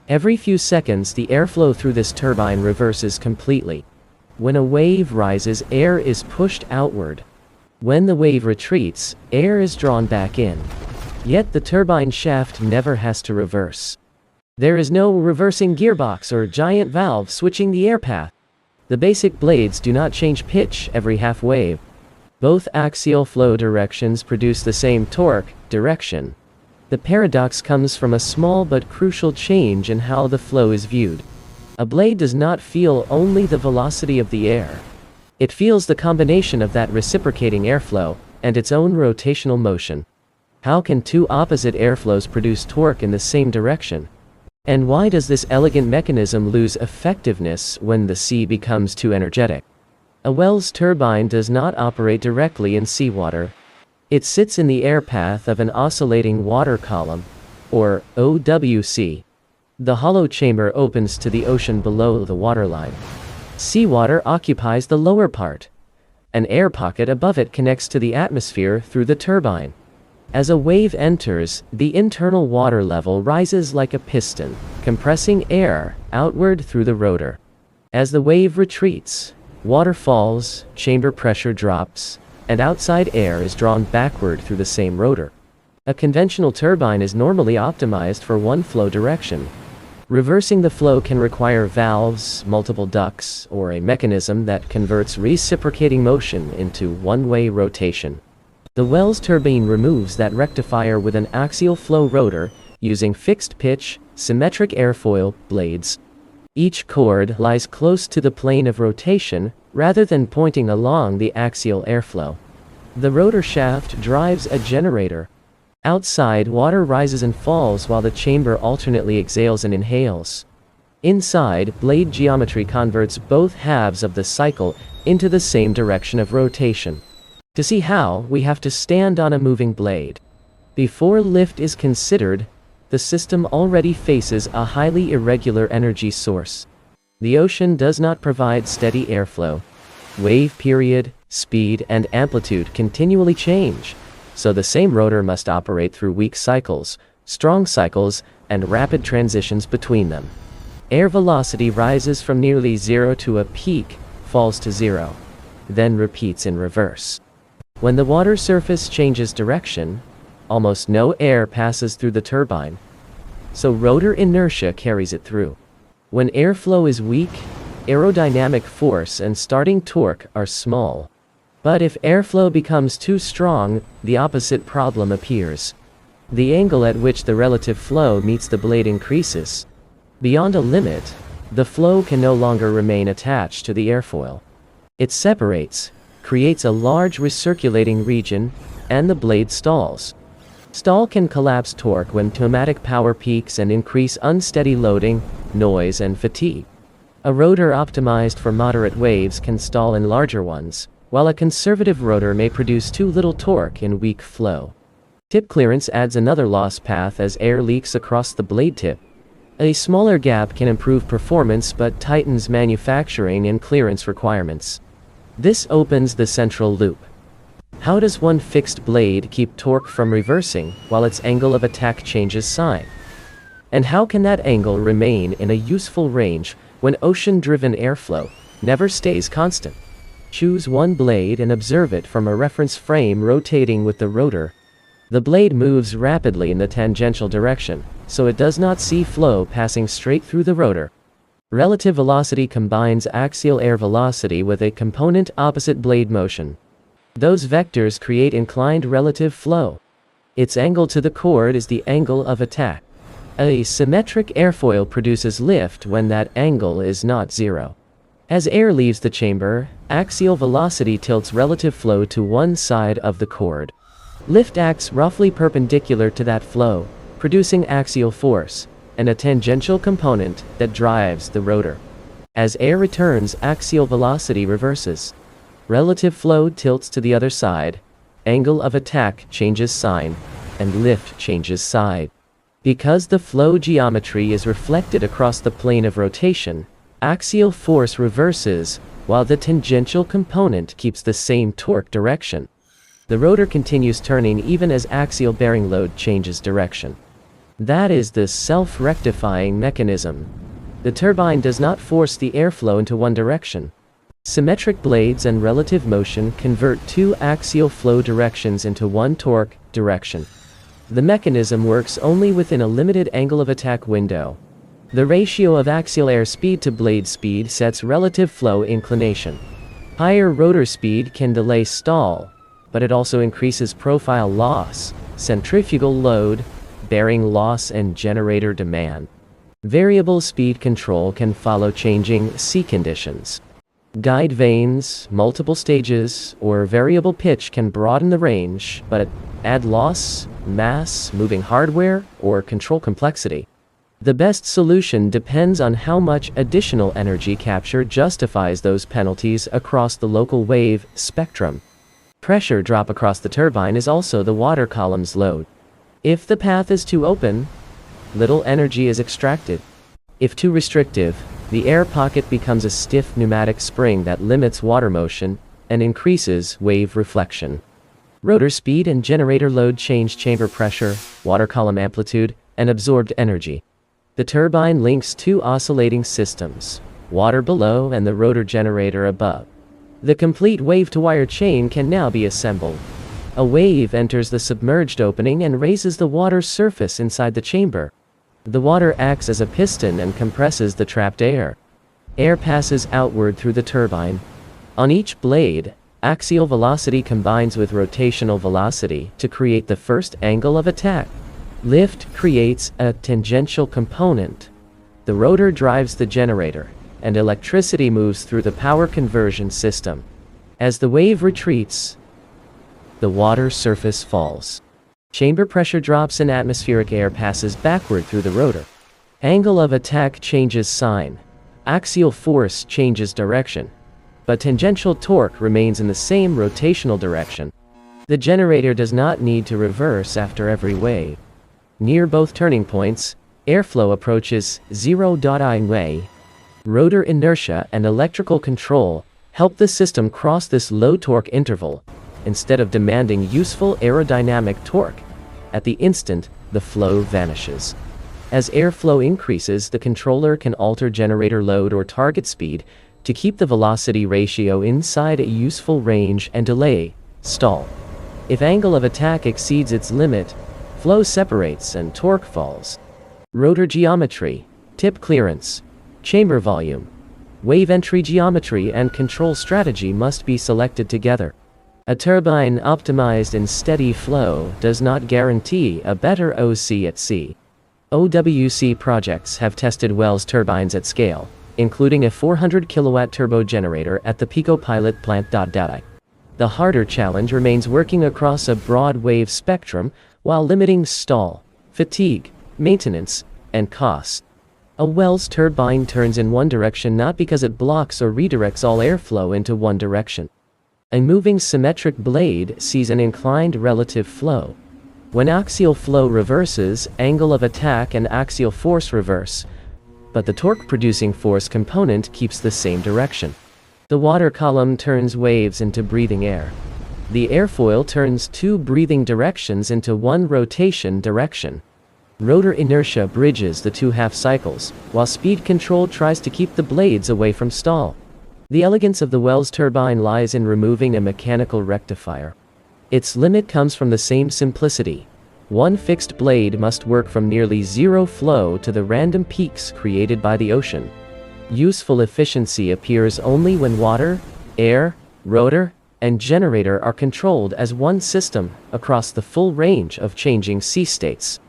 Every few seconds, the airflow through this turbine reverses completely. When a wave rises, air is pushed outward. When the wave retreats, air is drawn back in. Yet the turbine shaft never has to reverse. There is no reversing gearbox or giant valve switching the air path. The basic blades do not change pitch every half wave. Both axial flow directions produce the same torque direction. The paradox comes from a small but crucial change in how the flow is viewed. A blade does not feel only the velocity of the air. It feels the combination of that reciprocating airflow and its own rotational motion. How can two opposite airflows produce torque in the same direction? And why does this elegant mechanism lose effectiveness when the sea becomes too energetic? A Wells turbine does not operate directly in seawater. It sits in the air path of an oscillating water column, or OWC. The hollow chamber opens to the ocean below the waterline. Seawater occupies the lower part. An air pocket above it connects to the atmosphere through the turbine. As a wave enters, the internal water level rises like a piston, compressing air outward through the rotor. As the wave retreats, water falls, chamber pressure drops, and outside air is drawn backward through the same rotor. A conventional turbine is normally optimized for one flow direction. Reversing the flow can require valves, multiple ducts, or a mechanism that converts reciprocating motion into one-way rotation. The Wells turbine removes that rectifier with an axial flow rotor using fixed-pitch, symmetric airfoil blades. Each chord lies close to the plane of rotation rather than pointing along the axial airflow. The rotor shaft drives a generator. Outside, water rises and falls while the chamber alternately exhales and inhales. Inside, blade geometry converts both halves of the cycle into the same direction of rotation. To see how, we have to stand on a moving blade. Before lift is considered, the system already faces a highly irregular energy source. The ocean does not provide steady airflow. Wave period, speed, and amplitude continually change, so the same rotor must operate through weak cycles, strong cycles, and rapid transitions between them. Air velocity rises from nearly zero to a peak, falls to zero, then repeats in reverse. When the water surface changes direction, almost no air passes through the turbine, so rotor inertia carries it through. When airflow is weak, aerodynamic force and starting torque are small. But if airflow becomes too strong, the opposite problem appears. The angle at which the relative flow meets the blade increases. Beyond a limit, the flow can no longer remain attached to the airfoil. It separates, creates a large recirculating region, and the blade stalls. Stall can collapse torque when pneumatic power peaks and increase unsteady loading, noise, and fatigue. A rotor optimized for moderate waves can stall in larger ones, while a conservative rotor may produce too little torque in weak flow. Tip clearance adds another loss path as air leaks across the blade tip. A smaller gap can improve performance but tightens manufacturing and clearance requirements. This opens the central loop. How does one fixed blade keep torque from reversing while its angle of attack changes sign? And how can that angle remain in a useful range when ocean-driven airflow never stays constant? Choose one blade and observe it from a reference frame rotating with the rotor. The blade moves rapidly in the tangential direction, so it does not see flow passing straight through the rotor. Relative velocity combines axial air velocity with a component opposite blade motion. Those vectors create inclined relative flow. Its angle to the chord is the angle of attack. A symmetric airfoil produces lift when that angle is not zero. As air leaves the chamber, axial velocity tilts relative flow to one side of the chord. Lift acts roughly perpendicular to that flow, producing axial force, and a tangential component that drives the rotor. As air returns, axial velocity reverses. Relative flow tilts to the other side, angle of attack changes sign, and lift changes side. Because the flow geometry is reflected across the plane of rotation, axial force reverses, while the tangential component keeps the same torque direction. The rotor continues turning even as axial bearing load changes direction. That is the self-rectifying mechanism. The turbine does not force the airflow into one direction. Symmetric blades and relative motion convert two axial flow directions into one torque direction. The mechanism works only within a limited angle of attack window. The ratio of axial air speed to blade speed sets relative flow inclination. Higher rotor speed can delay stall, but it also increases profile loss, centrifugal load, bearing loss, and generator demand. Variable speed control can follow changing sea conditions. Guide vanes, multiple stages, or variable pitch can broaden the range, but add loss, mass, moving hardware, or control complexity. The best solution depends on how much additional energy capture justifies those penalties across the local wave spectrum. Pressure drop across the turbine is also the water column's load. If the path is too open, little energy is extracted. If too restrictive, the air pocket becomes a stiff pneumatic spring that limits water motion and increases wave reflection. Rotor speed and generator load change chamber pressure, water column amplitude, and absorbed energy. The turbine links two oscillating systems, water below and the rotor generator above. The complete wave-to-wire chain can now be assembled. A wave enters the submerged opening and raises the water surface inside the chamber. The water acts as a piston and compresses the trapped air. Air passes outward through the turbine. On each blade, axial velocity combines with rotational velocity to create the first angle of attack. Lift creates a tangential component. The rotor drives the generator, and electricity moves through the power conversion system. As the wave retreats, the water surface falls. Chamber pressure drops and atmospheric air passes backward through the rotor. Angle of attack changes sign. Axial force changes direction. But tangential torque remains in the same rotational direction. The generator does not need to reverse after every wave. Near both turning points, airflow approaches 0.I way. Rotor inertia and electrical control help the system cross this low torque interval, instead of demanding useful aerodynamic torque. At the instant, the flow vanishes. As airflow increases, the controller can alter generator load or target speed to keep the velocity ratio inside a useful range and delay stall. If angle of attack exceeds its limit, flow separates and torque falls. Rotor geometry, tip clearance, chamber volume, wave entry geometry, and control strategy must be selected together. A turbine optimized in steady flow does not guarantee a better OC at sea. OWC projects have tested Wells turbines at scale, including a 400 kilowatt turbo generator at the Pico pilot plant. The harder challenge remains working across a broad wave spectrum while limiting stall, fatigue, maintenance, and cost. A Wells turbine turns in one direction not because it blocks or redirects all airflow into one direction. A moving symmetric blade sees an inclined relative flow. When axial flow reverses, angle of attack and axial force reverse, but the torque-producing force component keeps the same direction. The water column turns waves into breathing air. The airfoil turns two breathing directions into one rotation direction. Rotor inertia bridges the two half cycles, while speed control tries to keep the blades away from stall. The elegance of the Wells turbine lies in removing a mechanical rectifier. Its limit comes from the same simplicity. One fixed blade must work from nearly zero flow to the random peaks created by the ocean. Useful efficiency appears only when water, air, rotor, and generator are controlled as one system across the full range of changing sea states.